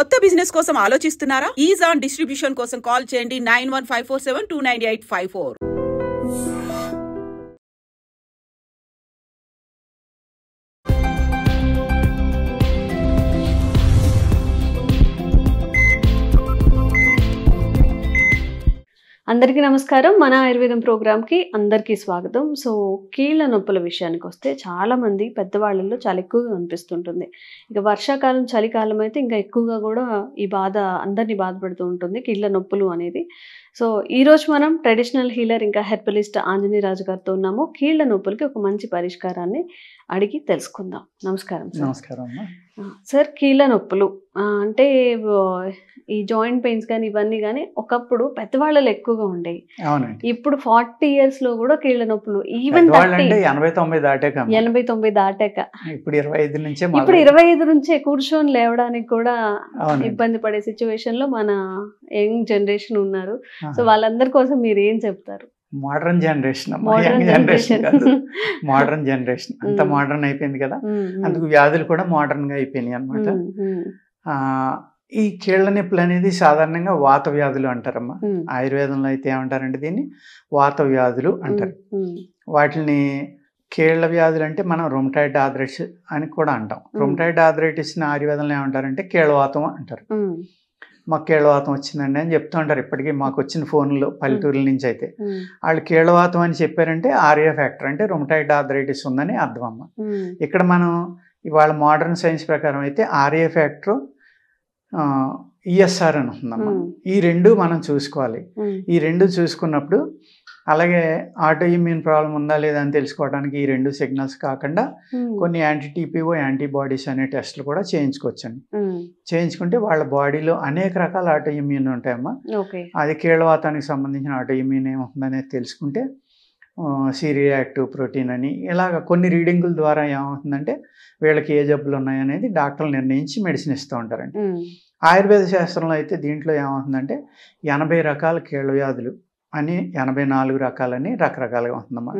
కొత్త బిజినెస్ కోసం ఆలోచిస్తున్నారా? ఈజ్ ఆన్ డిస్ట్రిబ్యూషన్ కోసం కాల్ చేయండి 9154729854. అందరికీ నమస్కారం. మన ఆయుర్వేదం ప్రోగ్రామ్కి అందరికీ స్వాగతం. సో కీళ్ళ నొప్పుల విషయానికి వస్తే చాలామంది పెద్దవాళ్ళల్లో చాలా ఎక్కువగా అనిపిస్తుంటుంది. ఇక వర్షాకాలం చలికాలం అయితే ఇంకా ఎక్కువగా కూడా ఈ బాధ అందరినీ బాధపడుతూ ఉంటుంది, కీళ్ళ నొప్పులు అనేది. సో ఈరోజు మనం ట్రెడిషనల్ హీలర్ ఇంకా హెర్బలిస్ట్ ఆంజనేయ రాజు గారితో ఉన్నాము. కీళ్ళ నొప్పులకి ఒక మంచి పరిష్కారాన్ని అడిగి తెలుసుకుందాం. నమస్కారం సార్. నమస్కారం సార్, కీళ్ళ నొప్పులు అంటే ఈ జాయింట్ పెయిన్స్ కానీ ఇవన్నీ కానీ ఒకప్పుడు పెద్దవాళ్ళలో ఎక్కువగా ఉండేవి. అవునండి. ఇప్పుడు 40 years లో కూడా కీళ్ళ నొప్పులు, ఈవెన్ 80-90 దాటాక 80-90 దాటాక ఇప్పుడు 25 నుంచే కూర్చొని లేవడానికి కూడా ఇబ్బంది పడే సిచ్యువేషన్ లో మన యంగ్ జనరేషన్ ఉన్నారు. సో వాళ్ళందరి కోసం మీరు ఏం చెప్తారు? మోడర్న్ జనరేషన్ అంత మోడర్న్ అయిపోయింది కదా, అందుకు వ్యాధులు కూడా మోడర్న్ గా అయిపోయినాయి అనమాట. ఈ కీళ్ళ నొప్పులు అనేది సాధారణంగా వాత వ్యాధులు అంటారమ్మా. ఆయుర్వేదంలో అయితే ఏమంటారంటే దీన్ని వాత వ్యాధులు అంటారు. వాటిని కీళ్ళ వ్యాధులు అంటే మనం రొమటాయిడ్ ఆర్థరైటిస్ అని కూడా అంటాం. రొమటాయిడ్ ఆర్థరైటిస్ ని ఆయుర్వేదంలో ఏమంటారంటే కీళ్ళవాతం అంటారు. మాకు కీళ్ళవాతం వచ్చిందండి అని చెప్తూ ఉంటారు. ఇప్పటికీ మాకు వచ్చిన ఫోన్లో పల్లెటూరుల నుంచి అయితే వాళ్ళు కీళ్ళవాతం అని చెప్పారంటే ఆర్ఏ ఫ్యాక్టర్ అంటే రొమటాయిడ్ ఆర్థరైటిస్ ఉందని అర్థం అమ్మ. ఇక్కడ మనం ఇవాళ మోడర్న్ సైన్స్ ప్రకారం అయితే ఆర్ఏ ఫ్యాక్టర్ ఈఎస్ఆర్ అని ఉంటుందమ్మా. ఈ రెండు మనం చూసుకోవాలి. ఈ రెండు చూసుకున్నప్పుడు అలాగే ఆటో ఇమ్యూన్ ప్రాబ్లం ఉందా లేదా అని తెలుసుకోవడానికి ఈ రెండు సిగ్నల్స్ కాకుండా కొన్ని యాంటీటీపీఓ యాంటీబాడీస్ అనే టెస్టులు కూడా చేయించుకోవచ్చండి. చేయించుకుంటే వాళ్ళ బాడీలో అనేక రకాల ఆటో ఇమ్యూన్ ఉంటాయమ్మా. అది కీళ్ళవాతానికి సంబంధించిన ఆటో ఇమ్యూన్ ఏమవుతుందనేది తెలుసుకుంటే సిరియాక్టివ్ ప్రోటీన్ అని ఇలాగ కొన్ని రీడింగుల ద్వారా ఏమవుతుందంటే వీళ్ళకి ఏ జబ్బులు ఉన్నాయనేది డాక్టర్లు నిర్ణయించి మెడిసిన్ ఇస్తూ ఉంటారండి. ఆయుర్వేద శాస్త్రంలో అయితే దీంట్లో ఏమవుతుందంటే 80 రకాల కీళ్ళ వ్యాధులు అని 84 రకాలని రకరకాలుగా ఉంటుందమ్మా.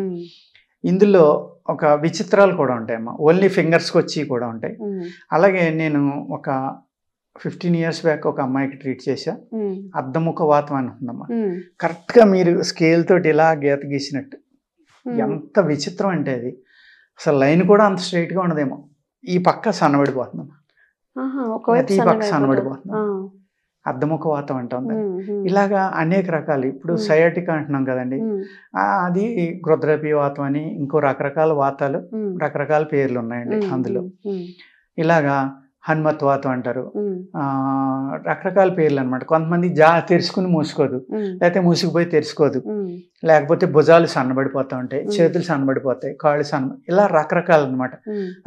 ఇందులో ఒక విచిత్రాలు కూడా ఉంటాయమ్మా. ఓన్లీ ఫింగర్స్కి వచ్చి కూడా ఉంటాయి. అలాగే నేను ఒక 15 years బ్యాక్ ఒక అమ్మాయికి ట్రీట్ చేశా. అర్ధముఖ వాతం అని ఉంటుందమ్మా. కరెక్ట్గా మీరు స్కేల్ తోటి ఇలా గీత గీసినట్టు, ఎంత విచిత్రం అంటే అది అసలు లైన్ కూడా అంత స్ట్రైట్గా ఉండదేమో. ఈ పక్క సన్నబడిపోతుందమ్మా, ఈ పక్క సన్నబడిపోతుంది. అర్ధముఖ వాతం అంటాం. ఇలాగా అనేక రకాలు. ఇప్పుడు సయాటిక్ అంటున్నాం కదండి, అది గృద్రపి వాతం అని ఇంకో రకరకాల వాతాలు, రకరకాల పేర్లు ఉన్నాయండి అందులో. ఇలాగా హనుమత్ వాతం అంటారు, రకరకాల పేర్లు అనమాట. కొంతమంది తెరుచుకుని మూసుకోదు, లేకపోతే మూసుకుపోయి తెరుచుకోదు, లేకపోతే భుజాలు సన్నబడిపోతూ ఉంటాయి, చేతులు సన్నబడిపోతాయి, కాళ్ళు ఇలా రకరకాలు అనమాట.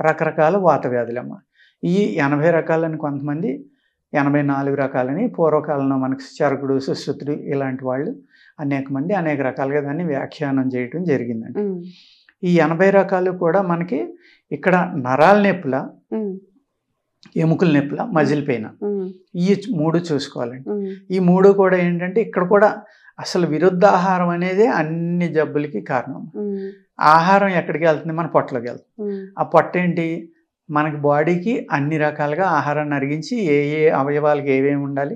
రకరకాల వాత వ్యాధులమ్మ. ఈ 80 రకాలని కొంతమంది 84 రకాలని పూర్వకాలంలో మనకు చరకుడు సుశ్రుతుడు ఇలాంటి వాళ్ళు అనేక మంది అనేక రకాలుగా దాన్ని వ్యాఖ్యానం చేయటం జరిగిందండి. ఈ 80 రకాలు కూడా మనకి ఇక్కడ నరాల నొప్పుల, ఎముకల నొప్పుల, మజిల్ పెయిన్, ఈ 3 చూసుకోవాలండి. ఈ 3 కూడా ఏంటంటే ఇక్కడ కూడా అసలు విరుద్ధ ఆహారం అనేది అన్ని జబ్బులకి కారణం. ఆహారం ఎక్కడికి వెళ్తుంది? మన పొట్టలోకి వెళ్తుంది. ఆ పొట్ట ఏంటి? మనకి బాడీకి అన్ని రకాలుగా ఆహారాన్ని అరిగించి ఏ అవయవాలకి ఏమేమి ఉండాలి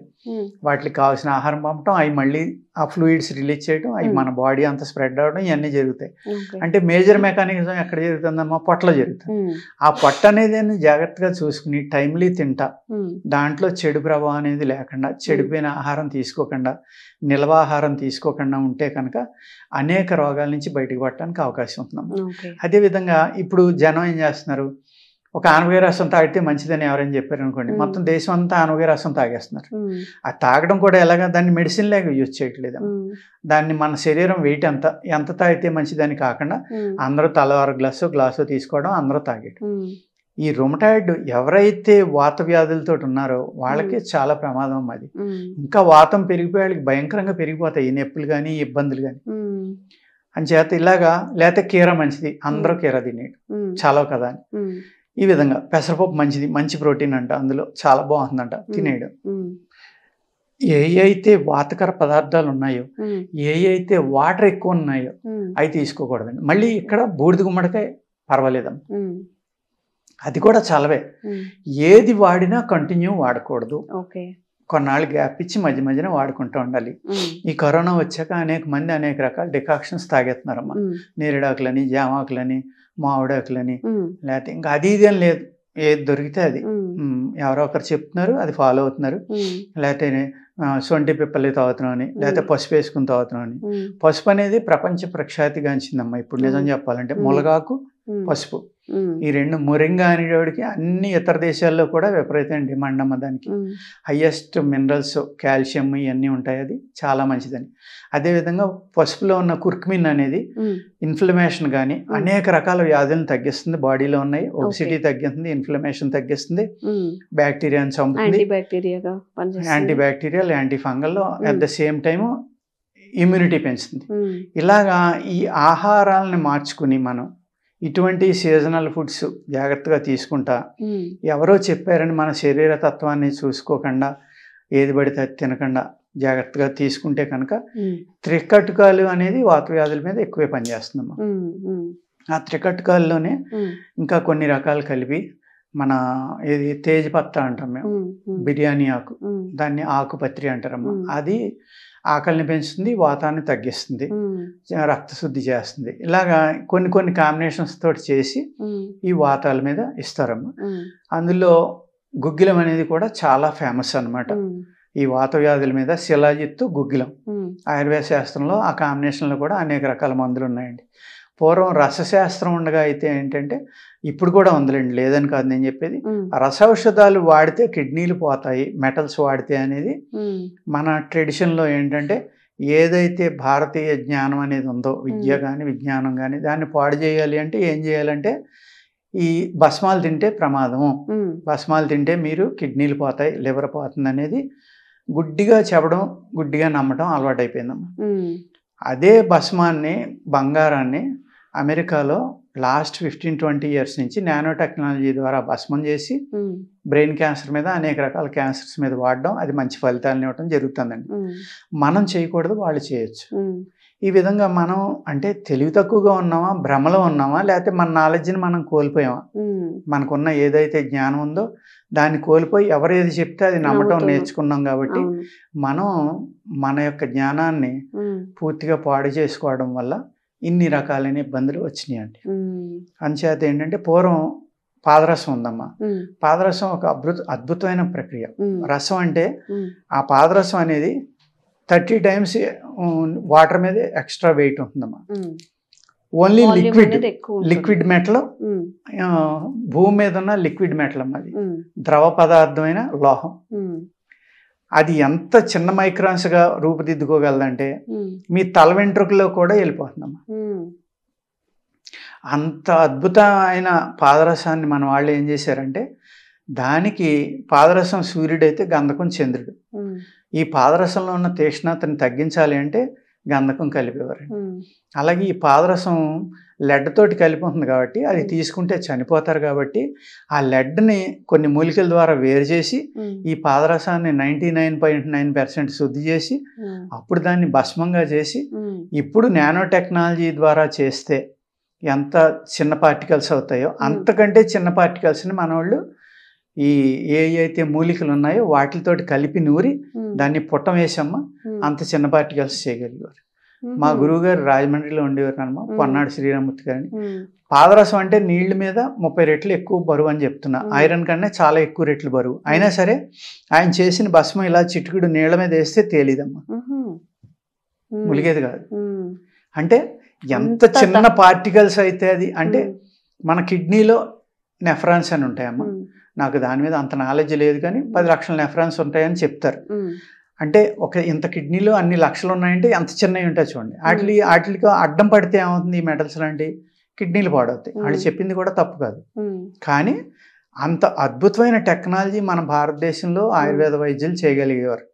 వాటికి కావాల్సిన ఆహారం పంపటం, అవి మళ్ళీ ఆ ఫ్లూయిడ్స్ రిలీజ్ చేయడం, అవి మన బాడీ అంతా స్ప్రెడ్ అవ్వడం, ఇవన్నీ జరుగుతాయి. అంటే మేజర్ మెకానిజం ఎక్కడ జరుగుతుందమ్మా? పొట్టలో జరుగుతుంది. ఆ పొట్ట అనేది జాగ్రత్తగా చూసుకుని టైమ్లీ తింటా, దాంట్లో చెడు ప్రభావం అనేది లేకుండా, చెడిపోయిన ఆహారం తీసుకోకుండా, నిల్వ ఆహారం తీసుకోకుండా ఉంటే కనుక అనేక రోగాల నుంచి బయటకు పడటానికి అవకాశం ఉంటుందమ్మా. అదేవిధంగా ఇప్పుడు జనం ఏం చేస్తున్నారు? ఒక ఆనపకాయ రసం తాగితే మంచిదని ఎవరైనా చెప్పారు అనుకోండి, మొత్తం దేశం అంతా ఆనపకాయ రసం తాగేస్తున్నారు. అది తాగడం కూడా ఎలాగా? దాన్ని మెడిసిన్ లాగా యూజ్ చేయట్లేదు. దాన్ని మన శరీరం వెయిట్ ఎంత తాగితే మంచిదని కాకుండా అందరూ తల 1 గ్లాసు తీసుకోవడం, అందరూ తాగేయడం. ఈ రొమటాయిడ్ ఎవరైతే వాత వ్యాధులతో ఉన్నారో వాళ్ళకి చాలా ప్రమాదం. అది ఇంకా వాతం పెరిగిపోయి వాళ్ళకి భయంకరంగా పెరిగిపోతాయి ఈ నొప్పులు కానీ ఇబ్బందులు కానీ. అంచేత ఇలాగా లేకపోతే కీర మంచిది, అందరూ కీర తినేయడం చాలా కదా అని. ఈ విధంగా పెసరపప్పు మంచిది, మంచి ప్రోటీన్ అంట, అందులో చాలా బాగుంటుందంట, తినేయడం. ఏ అయితే వాతకర పదార్థాలు ఉన్నాయో, ఏ అయితే వాటర్ ఎక్కువ ఉన్నాయో అవి తీసుకోకూడదండి. మళ్ళీ ఇక్కడ బూడిద గుమ్మడికాయ పర్వాలేదమ్మా. అది కూడా చలవే. ఏది వాడినా కంటిన్యూ వాడకూడదు, కొన్నాళ్ళు గ్యాప్ ఇచ్చి మధ్య మధ్యన వాడుకుంటూ ఉండాలి. ఈ కరోనా వచ్చాక అనేక మంది అనేక రకాల డికాక్షన్స్ తాగేస్తున్నారమ్మా. నేరేడాకులని, జామాకులని, మామిడాకులని, లేకపోతే ఇంకా అది ఇది అని లేదు, ఏది దొరికితే అది ఎవరో ఒకరు చెప్తున్నారు, అది ఫాలో అవుతున్నారు. లేకపోతే సొంటి పిప్పలు తాగుతున్నాం అని, లేకపోతే పసుపు వేసుకుని తాగుతున్నాం అని. పసుపు అనేది ప్రపంచ ప్రఖ్యాతిగాంచిందమ్మా ఇప్పుడు నిజం చెప్పాలంటే. ములగాకు, పసుపు, ఈ రెండు, మొరింగా అనేవాడికి అన్ని ఇతర దేశాల్లో కూడా విపరీతమైన డిమాండ్ అమ్మ దానికి. హయ్యెస్ట్ మినరల్స్, కాల్షియం ఇవన్నీ ఉంటాయి, అది చాలా మంచిదని. అదేవిధంగా పసుపులో ఉన్న కుర్కుమిన్ అనేది ఇన్ఫ్లమేషన్ కానీ అనేక రకాల వ్యాధులను తగ్గిస్తుంది, బాడీలో ఉన్నాయి. ఒబిసిటీ తగ్గిస్తుంది, ఇన్ఫ్లమేషన్ తగ్గిస్తుంది, బ్యాక్టీరియాని చంపుతుంది, anti bacterial, anti fungal, at the same time immunity పెంచుతుంది. ఇలాగా ఈ ఆహారాలను మార్చుకుని మనం ఇటువంటి సీజనల్ ఫుడ్స్ జాగ్రత్తగా తీసుకుంటా, ఎవరో చెప్పారని మన శరీర తత్వాన్ని చూసుకోకుండా ఏది పడితే తినకుండా జాగ్రత్తగా తీసుకుంటే కనుక త్రికటుకాలు అనేది వాత వ్యాధుల మీద ఎక్కువే పనిచేస్తుందమ్మా. ఆ త్రికటుకాల్లోనే ఇంకా కొన్ని రకాలు కలిపి మన ఏది తేజ్పత్తా అంటాం మేము, బిర్యానీ ఆకు, దాన్ని ఆకుపత్రి అంటారమ్మా. అది ఆకలిని పెంచుతుంది, వాతాన్ని తగ్గిస్తుంది, రక్తశుద్ధి చేస్తుంది. ఇలాగా కొన్ని కొన్ని కాంబినేషన్స్ తోటి చేసి ఈ వాతాల మీద ఇస్తారమ్మా. అందులో గుగ్గిలం అనేది కూడా చాలా ఫేమస్ అనమాట. ఈ వాత వ్యాధుల మీద శిలాజిత్తు, గుగ్గిలం, ఆయుర్వేద శాస్త్రంలో ఆ కాంబినేషన్లో కూడా అనేక రకాల మందులు ఉన్నాయండి. పూర్వం రసశాస్త్రం ఉండగా అయితే ఏంటంటే, ఇప్పుడు కూడా ఉందిలేండి, లేదని కాదు నేను చెప్పేది, రసౌషధాలు వాడితే కిడ్నీలు పోతాయి, మెటల్స్ వాడితే అనేది మన ట్రెడిషన్లో ఏంటంటే, ఏదైతే భారతీయ జ్ఞానం అనేది ఉందో, విద్య కానీ విజ్ఞానం కానీ, దాన్ని పాడు చేయాలి అంటే ఏం చేయాలంటే, ఈ భస్మాలు తింటే ప్రమాదము, భస్మాలు తింటే మీరు కిడ్నీలు పోతాయి, లివర్ పోతుంది అనేది గుడ్డిగా చెప్పడం, గుడ్డిగా నమ్మటం అలవాటైపోయిందమ్మా. అదే భస్మాన్ని, బంగారాన్ని అమెరికాలో లాస్ట్ 15-20 years నుంచి నానో టెక్నాలజీ ద్వారా భస్మం చేసి బ్రెయిన్ క్యాన్సర్ మీద, అనేక రకాల క్యాన్సర్స్ మీద వాడడం, అది మంచి ఫలితాలను ఇవ్వడం జరుగుతుందండి. మనం చేయకూడదు, వాళ్ళు చేయొచ్చు. ఈ విధంగా మనం అంటే తెలివి తక్కువగా ఉన్నామా, భ్రమలో ఉన్నామా, లేకపోతే మన నాలెడ్జ్ని మనం కోల్పోయామా? మనకున్న ఏదైతే జ్ఞానం ఉందో దాన్ని కోల్పోయి ఎవరు ఏది చెప్తే అది నమ్మటం నేర్చుకున్నాం. కాబట్టి మనం మన యొక్క జ్ఞానాన్ని పూర్తిగా పాడు చేసుకోవడం వల్ల ఇన్ని రకాలైన ఇబ్బందులు వచ్చినాయి అండి. అంచేత ఏంటంటే, పూర్వం పాదరసం ఉందమ్మా. పాదరసం ఒక అద్భుతమైన ప్రక్రియ. రసం అంటే ఆ పాదరసం అనేది 30 times వాటర్ మీద ఎక్స్ట్రా వెయిట్ ఉంటుందమ్మా. ఓన్లీ లిక్విడ్ మెటల్, భూమి మీద ఉన్న లిక్విడ్ మెటల్ అమ్మ. అది ద్రవ పదార్థమైన లోహం. అది ఎంత చిన్న మైక్రాన్స్గా రూపుదిద్దుకోగలదంటే మీ తల వెంట్రుకలో కూడా వెళ్ళిపోతుందమ్మా. అంత అద్భుతమైన పాదరసాన్ని మన వాళ్ళు ఏం చేశారంటే, దానికి పాదరసం సూర్యుడైతే గంధకం చంద్రుడు. ఈ పాదరసంలో ఉన్న తీక్ష్ణతని తగ్గించాలి అంటే గంధకం కలిపేవారు. అలాగే ఈ పాదరసం లెడ్ తోటి కలిపి ఉంటుంది కాబట్టి అది తీసుకుంటే చనిపోతారు. కాబట్టి ఆ లెడ్ని కొన్ని మూలికల ద్వారా వేరు చేసి ఈ పాదరసాన్ని 99.9% శుద్ధి చేసి అప్పుడు దాన్ని భస్మంగా చేసి ఇప్పుడు నానో టెక్నాలజీ ద్వారా చేస్తే ఎంత చిన్న పార్టికల్స్ అవుతాయో అంతకంటే చిన్న పార్టికల్స్ని మన వాళ్ళు ఈ ఏ అయితే మూలికలు ఉన్నాయో వాటితోటి కలిపి నూరి దాన్ని పుట్టం వేసమ్మ అంత చిన్న పార్టికల్స్ చేయగలిగారు. మా గురువు గారు రాజమండ్రిలో ఉండేవారు అన్నమా, పొన్నాడు శ్రీరామూర్తి గారిని. పాదరసం అంటే నీళ్ల మీద 30 రెట్లు ఎక్కువ బరువు అని చెప్తున్నా, ఐరన్ కన్నా చాలా ఎక్కువ రెట్లు బరువు. అయినా సరే ఆయన చేసిన భస్మం ఇలా చిటుకుడు నీళ్ల మీద వేస్తే తేలిదమ్మా, ములిగేది కాదు. అంటే ఎంత చిన్న పార్టికల్స్ అయితే అది. అంటే మన కిడ్నీలో నెఫ్రాన్స్ అని ఉంటాయమ్మా. నాకు దాని మీద అంత నాలెడ్జ్ లేదు కానీ 10 లక్షల నెఫ్రాన్స్ ఉంటాయని చెప్తారు. అంటే ఒక ఇంత కిడ్నీలో అన్ని లక్షలు ఉన్నాయంటే ఎంత చిన్నవి ఉంటాయి చూడండి. వాటికి అడ్డం పడితే ఏమవుతుంది, ఈ మెటల్స్ లాంటి కిడ్నీలు పాడవుతాయి. వాళ్ళు చెప్పింది కూడా తప్పు కాదు, కానీ అంత అద్భుతమైన టెక్నాలజీ మన భారతదేశంలో ఆయుర్వేద వైద్యులు చేయగలిగేవారు.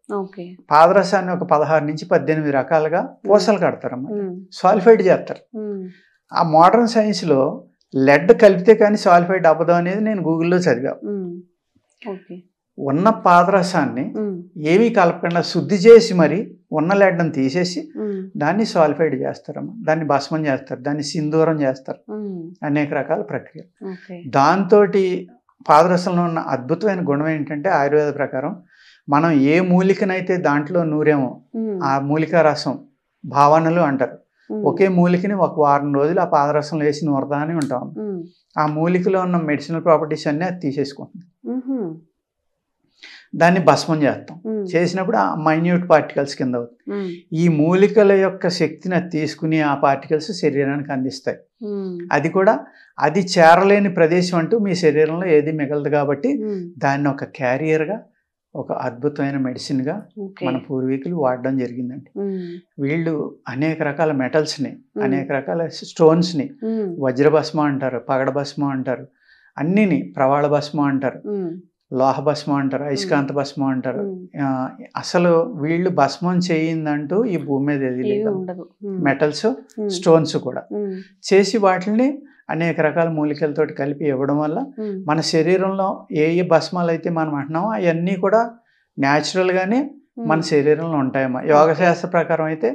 పాదరసాన్ని ఒక 16 నుంచి 18 రకాలుగా పూసలు కడతారమ్మా, సాలిఫైడ్ చేస్తారు. ఆ మోడర్న్ సైన్స్లో లెడ్ కలిపితే కానీ సాలిఫైడ్ అవ్వదు అనేది నేను గూగుల్లో చదివా. ఉన్న పాదరసాన్ని ఏమీ కలపకుండా శుద్ధి చేసి మరి ఉన్న లెడ్ని తీసేసి దాన్ని సాలిఫైడ్ చేస్తారమ్మా, దాన్ని భస్మం చేస్తారు, దాన్ని సింధూరం చేస్తారు, అనేక రకాల ప్రక్రియలు. దాంతో పాదరసంలో ఉన్న అద్భుతమైన గుణం ఏంటంటే ఆయుర్వేద ప్రకారం మనం ఏ మూలికనైతే దాంట్లో నూరేమో ఆ మూలికా రసం భావనలు అంటారు. ఒకే మూలికని ఒక వారం రోజులు ఆ పాదరసంలో వేసి నూరదా అని ఉంటాం. ఆ మూలికలో ఉన్న మెడిసినల్ ప్రాపర్టీస్ అన్నీ అది తీసేసుకుంటుంది. దాన్ని భస్మం చేస్తాం. చేసినప్పుడు ఆ మైన్యూట్ పార్టికల్స్ కింద అవుతుంది. ఈ మూలికల యొక్క శక్తిని అది తీసుకుని ఆ పార్టికల్స్ శరీరానికి అందిస్తాయి. అది కూడా అది చేరలేని ప్రదేశం అంటూ మీ శరీరంలో ఏది మిగలదు కాబట్టి దాన్ని ఒక క్యారియర్గా, ఒక అద్భుతమైన మెడిసిన్గా మన పూర్వీకులు వాడడం జరిగిందండి. వీళ్ళు అనేక రకాల మెటల్స్ని, అనేక రకాల స్టోన్స్ని వజ్రభస్మం అంటారు, పగడ భస్మం అంటారు, అన్నిని ప్రవాళ భస్మం అంటారు, లోహ భస్మం అంటారు, అయస్కాంత భస్మం అంటారు. అసలు వీళ్ళు భస్మం చేయిందంటూ ఈ భూమి మీద ఏది లేదు. మెటల్స్, స్టోన్స్ కూడా చేసి వాటిని అనేక రకాల మూలికలతోటి కలిపి ఇవ్వడం వల్ల మన శరీరంలో ఏ ఏ భస్మాలు అయితే మనం అంటున్నామో అవన్నీ కూడా న్యాచురల్గానే మన శరీరంలో ఉంటాయమ్మా. యోగశాస్త్ర ప్రకారం అయితే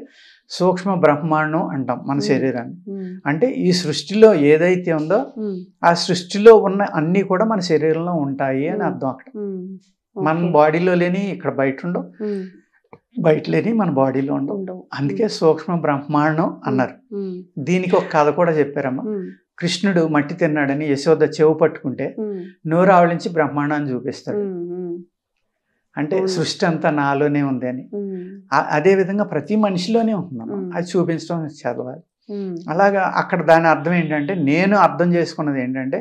సూక్ష్మ బ్రహ్మాండం అంటాం మన శరీరాన్ని. అంటే ఈ సృష్టిలో ఏదైతే ఉందో ఆ సృష్టిలో ఉన్న అన్నీ కూడా మన శరీరంలో ఉంటాయి అని అర్థం. అక్కడ మన బాడీలో లేని ఇక్కడ బయట ఉండవు, బయట లేని మన బాడీలో ఉండవు. అందుకే సూక్ష్మ బ్రహ్మాండం అన్నారు. దీనికి ఒక కథ కూడా చెప్పారమ్మా. కృష్ణుడు మట్టి తిన్నాడని యశోద చెవు పట్టుకుంటే నోరు ఆవలించి బ్రహ్మాండాన్ని చూపిస్తాడు. అంటే సృష్టి అంతా నాలోనే ఉంది అని. అదే విధంగా ప్రతి మనిషిలోనే ఉంటున్నాం, అది చూపించడం చదవాలి. అలాగా అక్కడ దాని అర్థం ఏంటంటే, నేను అర్థం చేసుకున్నది ఏంటంటే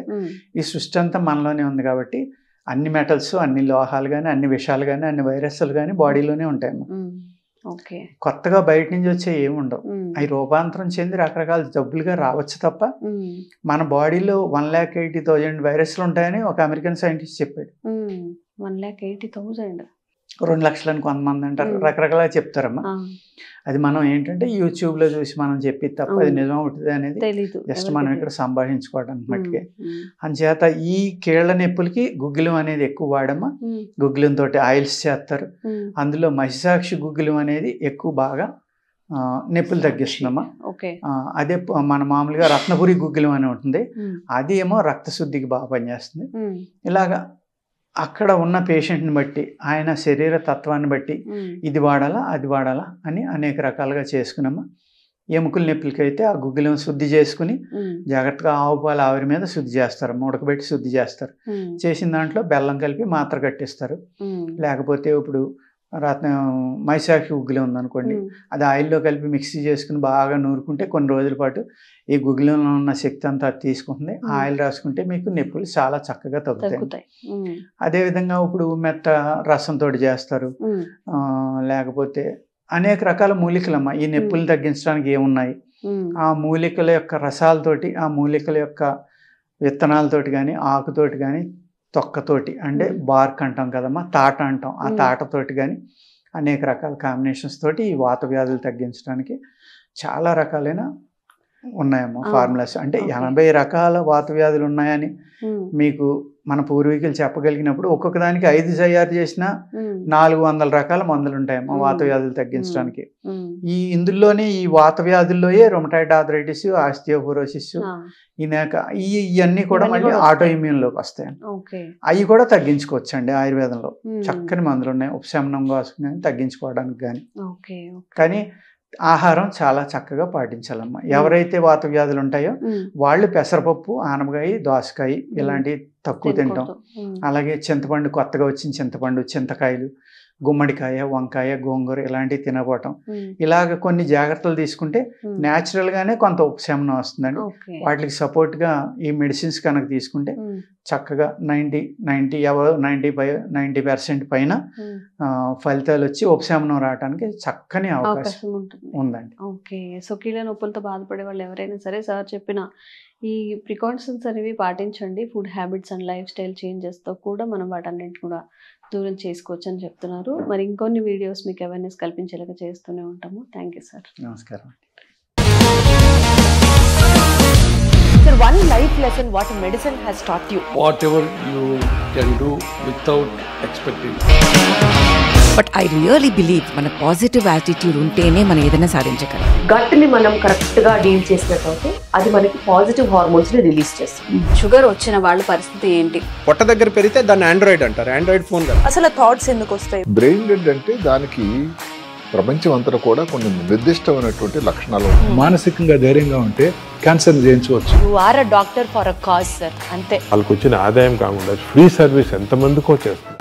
ఈ సృష్టి అంతా మనలోనే ఉంది కాబట్టి అన్ని మెటల్స్, అన్ని లోహాలు కానీ, అన్ని విషాలు కానీ, అన్ని వైరస్లు కానీ బాడీలోనే ఉంటాయమ్మా. కొత్తగా బయట నుంచి వచ్చే ఏమి ఉండవు. అవి రూపాంతరం చెంది రకరకాల జబ్బులుగా రావచ్చు తప్ప మన బాడీలో 1,80,000 వైరస్లు ఉంటాయని ఒక అమెరికన్ సైంటిస్ట్ చెప్పాడు. 1,80,000 2 లక్షలని కొంతమంది అంటారు, రకరకాల చెప్తారమ్మా. అది మనం ఏంటంటే యూట్యూబ్లో చూసి మనం చెప్పి తప్ప అది నిజం ఉంటుంది అనేది జస్ట్ మనం ఇక్కడ సంభాషించుకోవడానికి మట్టుకే. అందుచేత ఈ కీళ్ల నొప్పులకి గుగ్గిలం అనేది ఎక్కువ వాడమ్మా. గుగ్గిలంతో ఆయిల్స్ చేస్తారు. అందులో మహిషాక్షి గుగ్గిలం అనేది ఎక్కువ బాగా నొప్పులు తగ్గిస్తుందమ్మా. అదే మన మామూలుగా రత్నపురి గుగ్గిలం అని ఉంటుంది, అది ఏమో రక్తశుద్ధికి బాగా పనిచేస్తుంది. ఇలాగా అక్కడ ఉన్న పేషెంట్ని బట్టి, ఆయన శరీర తత్వాన్ని బట్టి ఇది వాడాలా అది వాడాలా అని అనేక రకాలుగా చేసుకున్నామా. ఎముకల నొప్పులకి అయితే ఆ గుగ్గిలం శుద్ధి చేసుకుని జాగ్రత్తగా ఆవు పాలు ఆవిరి మీద శుద్ధి చేస్తారు, ఉడకబెట్టి శుద్ధి చేస్తారు. చేసిన దాంట్లో బెల్లం కలిపి మాత్ర కట్టిస్తారు. లేకపోతే ఇప్పుడు మైసాక్షి గుగ్గిలం ఉందనుకోండి, అది ఆయిల్లో కలిపి మిక్సీ చేసుకుని బాగా నూరుకుంటే కొన్ని రోజుల పాటు ఈ గుగ్గిలంలో ఉన్న శక్తి అంతా తీసుకుంటుంది. ఆయిల్ రాసుకుంటే మీకు నొప్పులు చాలా చక్కగా తగ్గుతాయి. అదేవిధంగా ఇప్పుడు మెత్త రసంతో చేస్తారు. లేకపోతే అనేక రకాల మూలికలమ్మా ఈ నొప్పులు తగ్గించడానికి ఏమున్నాయి, ఆ మూలికల యొక్క రసాలతోటి, ఆ మూలికల యొక్క విత్తనాలతోటి కానీ, ఆకుతోటి కానీ, తొక్కతోటి అంటే బార్క్ అంటాం కదమ్మా, తాట అంటాం, ఆ తాటతోటి కానీ అనేక రకాల కాంబినేషన్స్ తోటి ఈ వాత వ్యాధులు తగ్గించడానికి చాలా రకాలైన ఉన్నాయమ్మా ఫార్ములాస్. అంటే 80 రకాల వాత వ్యాధులు ఉన్నాయని మీకు మన పూర్వీకులు చెప్పగలిగినప్పుడు ఒక్కొక్క దానికి 5 తయారు చేసిన 400 రకాల మందులు ఉంటాయమ్మా వాత వ్యాధులు తగ్గించడానికి. ఇందులోనే ఈ వాత వ్యాధుల్లోయే రొమటాయిడ్ ఆర్థరైటిస్, ఆస్టియోపోరోసిస్, ఇవన్నీ కూడా మళ్ళీ ఆటో ఇమ్యూన్లోకి వస్తాయి. అవి కూడా తగ్గించుకోవచ్చు అండి. ఆయుర్వేదంలో చక్కని మందులు ఉన్నాయి ఉపశమనం కోసం కానీ తగ్గించుకోవడానికి కానీ. కానీ ఆహారం చాలా చక్కగా పాటించాలమ్మా. ఎవరైతే వాత వ్యాధులు ఉంటాయో వాళ్ళు పెసరపప్పు, ఆనపకాయ, దోసకాయ ఇలాంటివి తక్కువ తింటాం. అలాగే చింతపండు, కొత్తగా వచ్చిన చింతపండు, చింతకాయలు, గుమ్మడికాయ, వంకాయ, గోంగూర ఇలాంటివి తినకపోవటం, ఇలాగ కొన్ని జాగ్రత్తలు తీసుకుంటే న్యాచురల్గానే కొంత ఉపశమనం వస్తుందండి. వాటికి సపోర్ట్గా ఈ మెడిసిన్స్ కనుక తీసుకుంటే చక్కగా 90% పైన ఫలితాలు వచ్చి ఉపశమనం రావడానికి చక్కని అవకాశం ఉందండి. ఓకే. సో కీళ్ళ నొప్పులతో బాధపడే వాళ్ళు ఎవరైనా సరే సార్ చెప్పిన ఈ ప్రికాషన్స్ అనేవి పాటించండి. Food habits and lifestyle చేంజెస్తో కూడా మనం వాటన్నింటిని కూడా దూరం చేసుకోవచ్చు అని చెప్తున్నారు. మరి ఇంకొన్ని వీడియోస్ మీకు అవేర్నెస్ కల్పించేలాగా చేస్తూనే ఉంటాము. Thank you sir. నమస్కారం. Sir, one life lesson what medicine has taught you. Whatever you can do without expecting. But I really believe మన పాజిటివ్ యాటిట్యూడ్ ఉంటేనే మనం ఏదైనా సాధించగలం. గట్ ని మనం కరెక్ట్ గా డీల్ చేసినట్లయితే అది మనకి పాజిటివ్ హార్మోన్స్ ని రిలీజ్ చేస్తుంది. షుగర్ వచ్చిన వాళ్ళ పరిస్థితి ఏంటి? పొట్ట దగ్గర పెరిగితే దాన్ని ఆండ్రాయిడ్ అంటారు, ఆండ్రాయిడ్ ఫోన్ కదా. అసలు థాట్స్ ఎందుకు వస్తాయి? బ్రెయిన్ డెడ్ అంటే దానికి ప్రపంచం అంతా కూడా కొన్ని నిర్దిష్టమైనటువంటి లక్షణాలు. మానసికంగా ధైర్యంగా ఉంటే క్యాన్సర్ జయించవచ్చు. You are a doctor for a cause sir, అంతే. వాళ్ళకి వచ్చిన ఆదాయం కాకుండా ఫ్రీ సర్వీస్ ఎంతమందికో చేస్తారు.